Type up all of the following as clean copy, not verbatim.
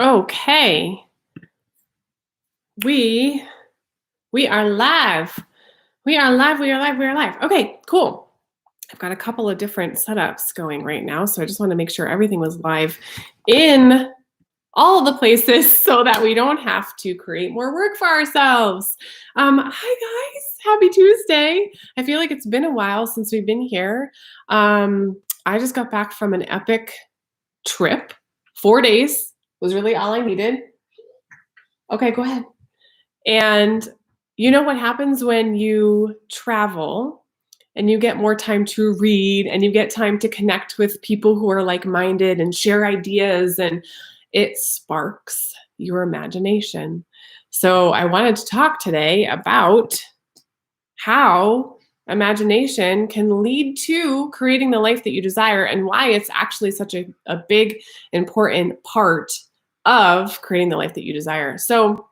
Okay, we we are live. We are live. We are live. We are live. Okay, cool. I've got a couple of different setups going right now, so I just want to make sure everything was live in all the places so that we don't have to create more work for ourselves. Hi guys, happy Tuesday. I feel like it's been a while since we've been here. I just got back from an epic trip. 4 days was really all I needed. Okay, go ahead. And you know what happens when you travel and you get more time to read and you get time to connect with people who are like-minded and share ideas, and it sparks your imagination. So I wanted to talk today about how imagination can lead to creating the life that you desire and why it's actually such a big, important part of creating the life that you desire. So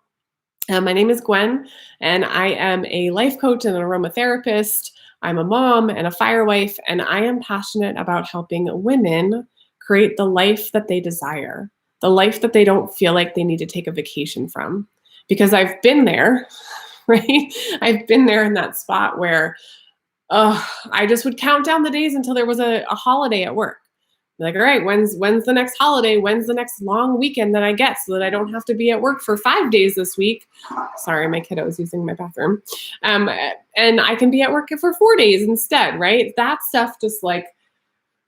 my name is Gwen, and I am a life coach and an aromatherapist. I'm a mom and a fire wife, and I am passionate about helping women create the life that they desire, the life that they don't feel like they need to take a vacation from. Because I've been there, right? I've been there in that spot where I just would count down the days until there was a holiday at work. Like, all right, when's the next holiday? When's the next long weekend that I get so that I don't have to be at work for 5 days this week? Sorry, my kiddo is using my bathroom. And I can be at work for 4 days instead, right? That stuff just like,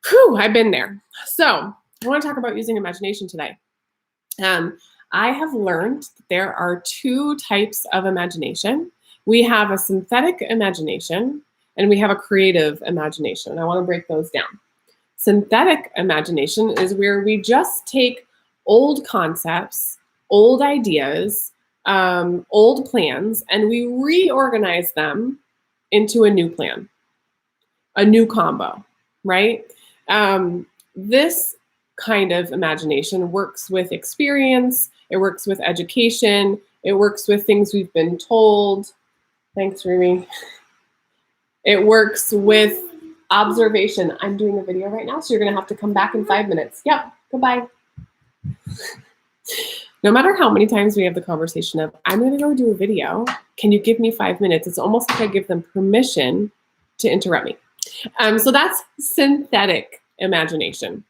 whew, I've been there. So I want to talk about using imagination today. I have learned that there are two types of imagination. We have a synthetic imagination and we have a creative imagination. I want to break those down. Synthetic imagination is where we just take old concepts, old ideas, old plans, and we reorganize them into a new plan, a new combo, right? This kind of imagination works with experience, it works with education, it works with things we've been told. Thanks, Rumi. It works with observation. I'm doing a video right now, so you're going to have to come back in 5 minutes. Yep, goodbye. No matter how many times we have the conversation of, I'm going to go do a video, can you give me 5 minutes? It's almost like I give them permission to interrupt me. So that's synthetic imagination.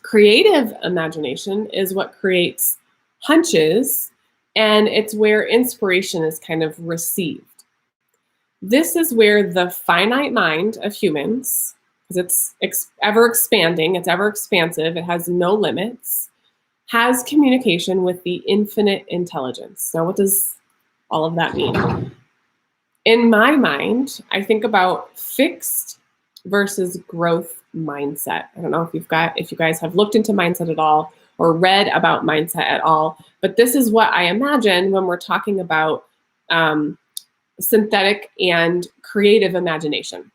Creative imagination is what creates hunches, and it's where inspiration is kind of received. This is where the finite mind of humans, because it's ever expanding, it's ever expansive, it has no limits, has communication with the infinite intelligence. Now, what does all of that mean? In my mind, I think about fixed versus growth mindset. I don't know if you guys have looked into mindset at all or read about mindset at all, but this is what I imagine when we're talking about synthetic and creative imagination.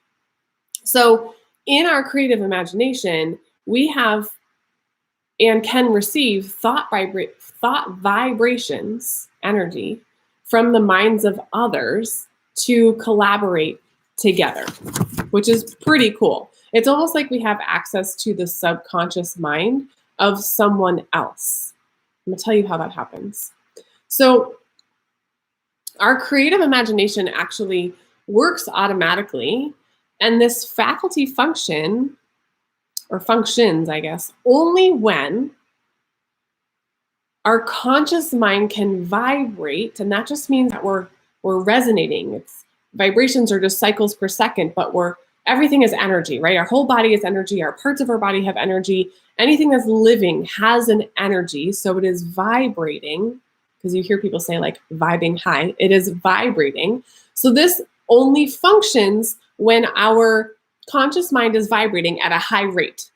So in our creative imagination, we have and can receive thought vibrations, energy, from the minds of others to collaborate together, which is pretty cool. It's almost like we have access to the subconscious mind of someone else. I'm going to tell you how that happens. So our creative imagination actually works automatically, and this faculty functions, I guess, only when our conscious mind can vibrate, and that just means that we're resonating. Vibrations are just cycles per second, but everything is energy, right? Our whole body is energy. Our parts of our body have energy. Anything that's living has an energy, so it is vibrating. Because you hear people say like vibing high, it is vibrating. So this only functions when our conscious mind is vibrating at a high rate.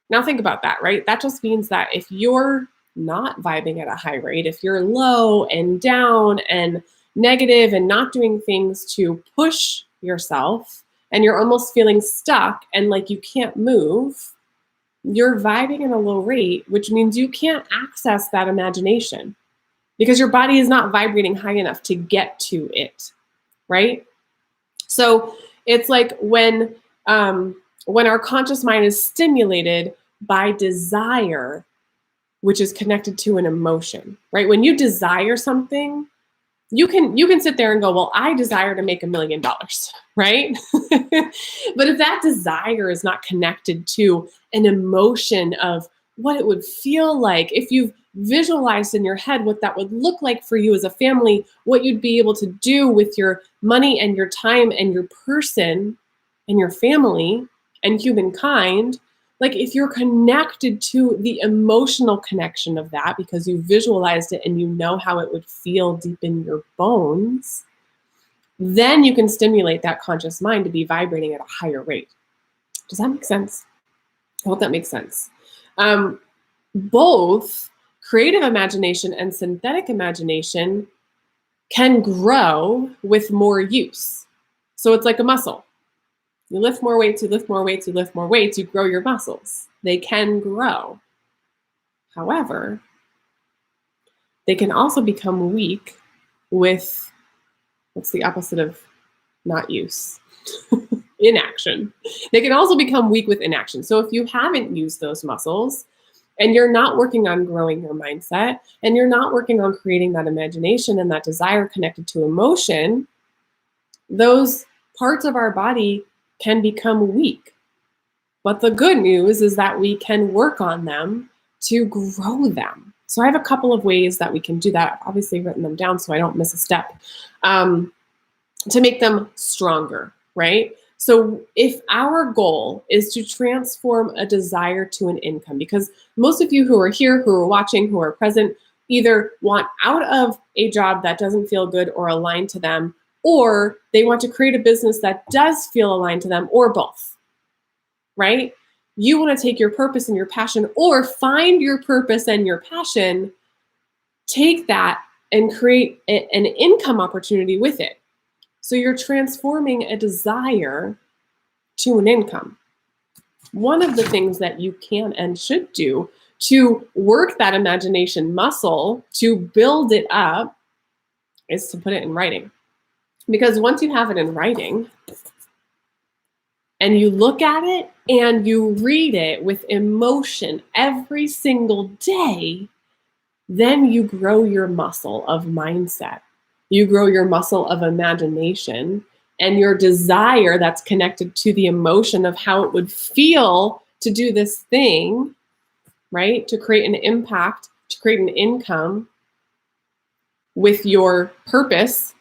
Now think about that, right? That just means that if you're not vibing at a high rate, if you're low and down and negative and not doing things to push yourself, and you're almost feeling stuck and like you can't move, you're vibing at a low rate, which means you can't access that imagination, because your body is not vibrating high enough to get to it, right? So it's like when our conscious mind is stimulated by desire, which is connected to an emotion, right? When you desire something, you can sit there and go, well, I desire to make $1 million, right? But if that desire is not connected to an emotion of what it would feel like, if you've visualized in your head what that would look like for you as a family, what you'd be able to do with your money and your time and your person and your family and humankind, like if you're connected to the emotional connection of that because you visualized it and you know how it would feel deep in your bones, then you can stimulate that conscious mind to be vibrating at a higher rate. Does that make sense? I hope that makes sense. Both creative imagination and synthetic imagination can grow with more use. So it's like a muscle. You lift more weights, you lift more weights, you lift more weights, you grow your muscles. They can grow. However, they can also become weak with, what's the opposite of not use? Inaction. They can also become weak with inaction. So if you haven't used those muscles and you're not working on growing your mindset and you're not working on creating that imagination and that desire connected to emotion, those parts of our body can become weak. But the good news is that we can work on them to grow them. So I have a couple of ways that we can do that. I've obviously written them down so I don't miss a step, to make them stronger, right? So if our goal is to transform a desire to an income, because most of you who are here, who are watching, who are present, either want out of a job that doesn't feel good or aligned to them, or they want to create a business that does feel aligned to them, or both, right? You want to take your purpose and your passion, or find your purpose and your passion, take that and create an income opportunity with it. So you're transforming a desire to an income. One of the things that you can and should do to work that imagination muscle, to build it up, is to put it in writing. Because once you have it in writing and you look at it and you read it with emotion every single day, then you grow your muscle of mindset. You grow your muscle of imagination and your desire that's connected to the emotion of how it would feel to do this thing, right? To create an impact, to create an income with your purpose.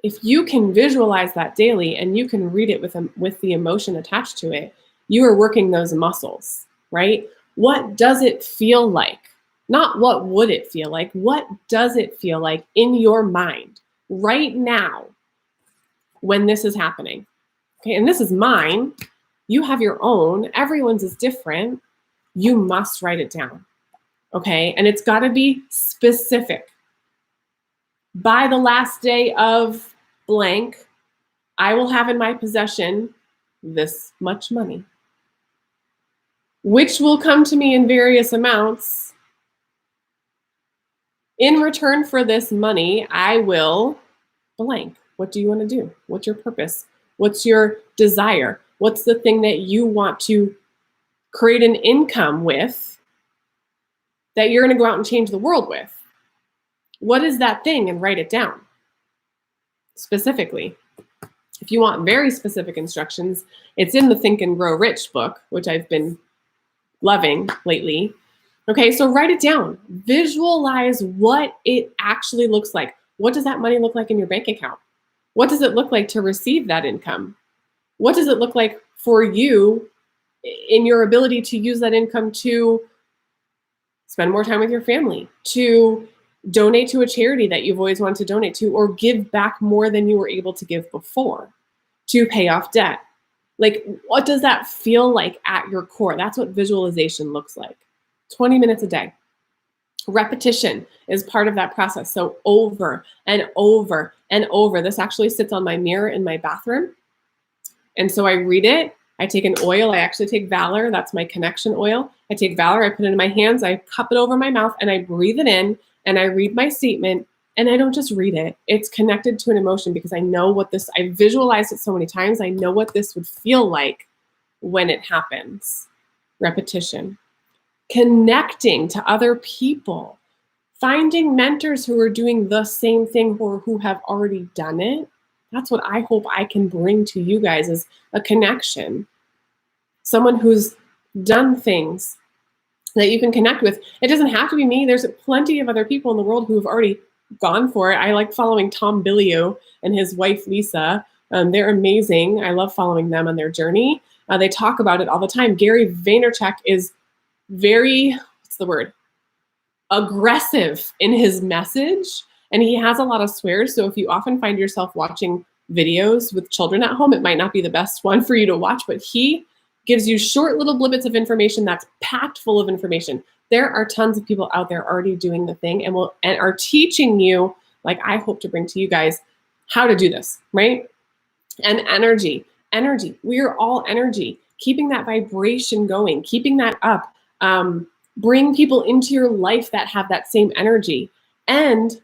If you can visualize that daily and you can read it with the emotion attached to it, you are working those muscles, right? What does it feel like? Not what would it feel like? What does it feel like in your mind right now when this is happening? Okay, and this is mine. You have your own. Everyone's is different. You must write it down, okay? And it's got to be specific. By the last day of blank, I will have in my possession this much money, which will come to me in various amounts. In return for this money, I will blank. What do you want to do? What's your purpose? What's your desire? What's the thing that you want to create an income with that you're going to go out and change the world with? What is that thing? And write it down specifically. If you want very specific instructions, it's in the Think and Grow Rich book, which I've been loving lately. Okay, so write it down. Visualize what it actually looks like. What does that money look like in your bank account? What does it look like to receive that income? What does it look like for you in your ability to use that income to spend more time with your family, to donate to a charity that you've always wanted to donate to, or give back more than you were able to give before, to pay off debt? Like, what does that feel like at your core? That's what visualization looks like. 20 minutes a day. Repetition is part of that process. So over and over and over. This actually sits on my mirror in my bathroom. And so I read it. I take an oil. I actually take Valor. That's my connection oil. I take Valor. I put it in my hands. I cup it over my mouth and I breathe it in and I read my statement. And I don't just read it. It's connected to an emotion because I know what this, I visualized it so many times. I know what this would feel like when it happens. Repetition. connecting to other people, finding mentors who are doing the same thing or who have already done it. That's what I hope I can bring to you guys, is a connection. Someone who's done things that you can connect with. It doesn't have to be me. There's plenty of other people in the world who have already gone for it. I like following Tom Bilyeu and his wife, Lisa. They're amazing. I love following them on their journey. They talk about it all the time. Gary Vaynerchuk is very, what's the word? Aggressive in his message, and he has a lot of swears. So if you often find yourself watching videos with children at home, it might not be the best one for you to watch, but he gives you short little blibbits of information that's packed full of information. There are tons of people out there already doing the thing and are teaching you, like I hope to bring to you guys, how to do this, right? And energy. We are all energy. Keeping that vibration going, keeping that up. Bring people into your life that have that same energy. And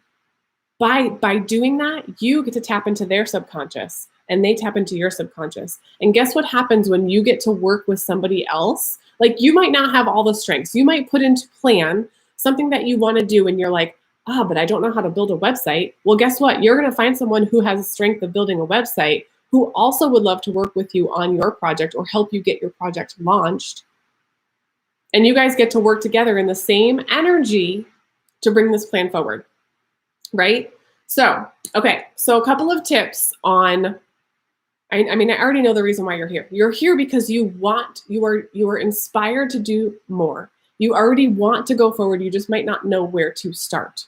by doing that, you get to tap into their subconscious and they tap into your subconscious. And guess what happens when you get to work with somebody else? Like, you might not have all the strengths. You might put into plan something that you want to do and you're like, but I don't know how to build a website. Well, guess what? You're going to find someone who has the strength of building a website who also would love to work with you on your project or help you get your project launched. And you guys get to work together in the same energy to bring this plan forward, right? So, okay, so a couple of tips on, I mean, I already know the reason why you're here. You're here because you are inspired to do more. You already want to go forward. You just might not know where to start.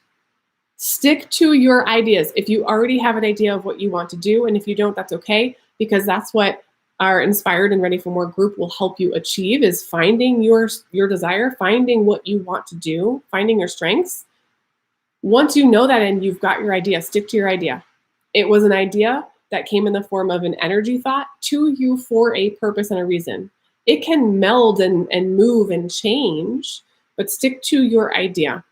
Stick to your ideas. If you already have an idea of what you want to do, and if you don't, that's okay, because that's what our Inspired and Ready for More group will help you achieve, is finding your desire, finding what you want to do, finding your strengths. Once you know that and you've got your idea, stick to your idea. It was an idea that came in the form of an energy thought to you for a purpose and a reason. It can meld and move and change, but stick to your idea.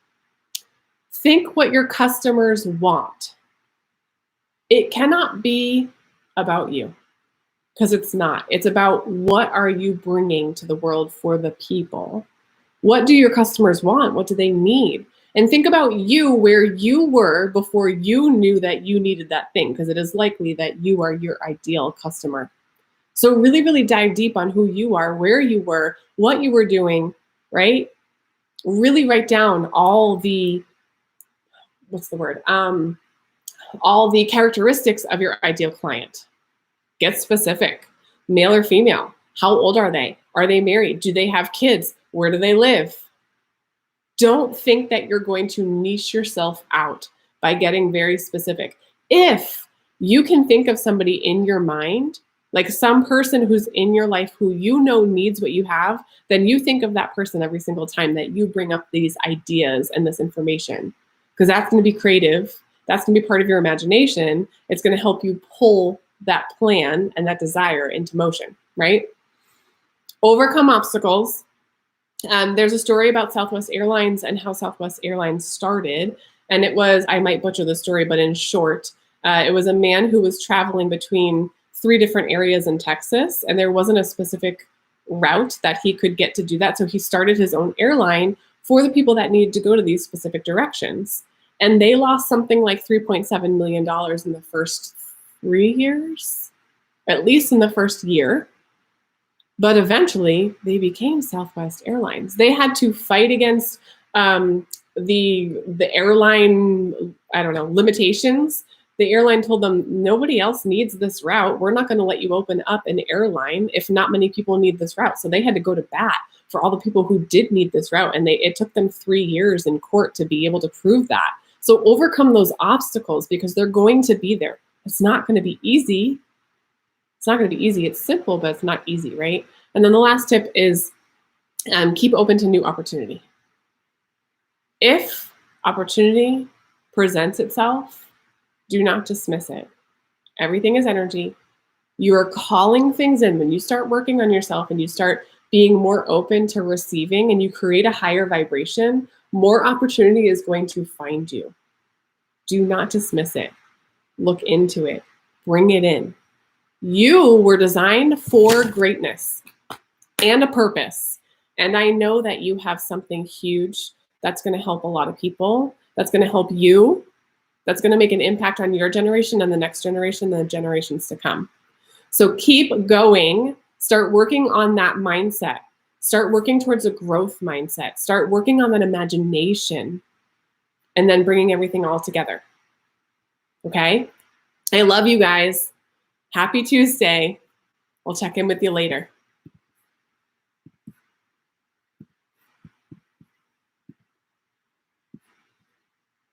Think what your customers want. It cannot be about you, because it's not. It's about, what are you bringing to the world for the people? What do your customers want? What do they need? And think about you, where you were before you knew that you needed that thing, because it is likely that you are your ideal customer. So really, really dive deep on who you are, where you were, what you were doing, right? Really write down all the, all the characteristics of your ideal client. Get specific. Male or female? How old are they? Are they married? Do they have kids? Where do they live? Don't think that you're going to niche yourself out by getting very specific. If you can think of somebody in your mind, like some person who's in your life who you know needs what you have, then you think of that person every single time that you bring up these ideas and this information, because that's going to be creative. That's going to be part of your imagination. It's going to help you pull that plan and that desire into motion, right? Overcome obstacles. There's a story about Southwest Airlines and how Southwest Airlines started. And it was, I might butcher the story, but in short, it was a man who was traveling between 3 different areas in Texas, and there wasn't a specific route that he could get to do that. So he started his own airline for the people that needed to go to these specific directions. And they lost something like $3.7 million in the first 3 years, at least in the first year. But eventually they became Southwest Airlines. They had to fight against the airline, limitations. The airline told them, nobody else needs this route. We're not going to let you open up an airline if not many people need this route. So they had to go to bat for all the people who did need this route. And it took them 3 years in court to be able to prove that. So overcome those obstacles, because they're going to be there. It's not going to be easy. It's not going to be easy. It's simple, but it's not easy, right? And then the last tip is keep open to new opportunity. If opportunity presents itself, do not dismiss it. Everything is energy. You are calling things in. When you start working on yourself and you start being more open to receiving and you create a higher vibration, more opportunity is going to find you. Do not dismiss it. Look into it. Bring it in. You were designed for greatness and a purpose. And I know that you have something huge that's going to help a lot of people, that's going to help you, that's going to make an impact on your generation and the next generation and the generations to come. So keep going. Start working on that mindset. Start working towards a growth mindset. Start working on that imagination and then bringing everything all together. Okay? I love you guys. Happy Tuesday. We'll check in with you later.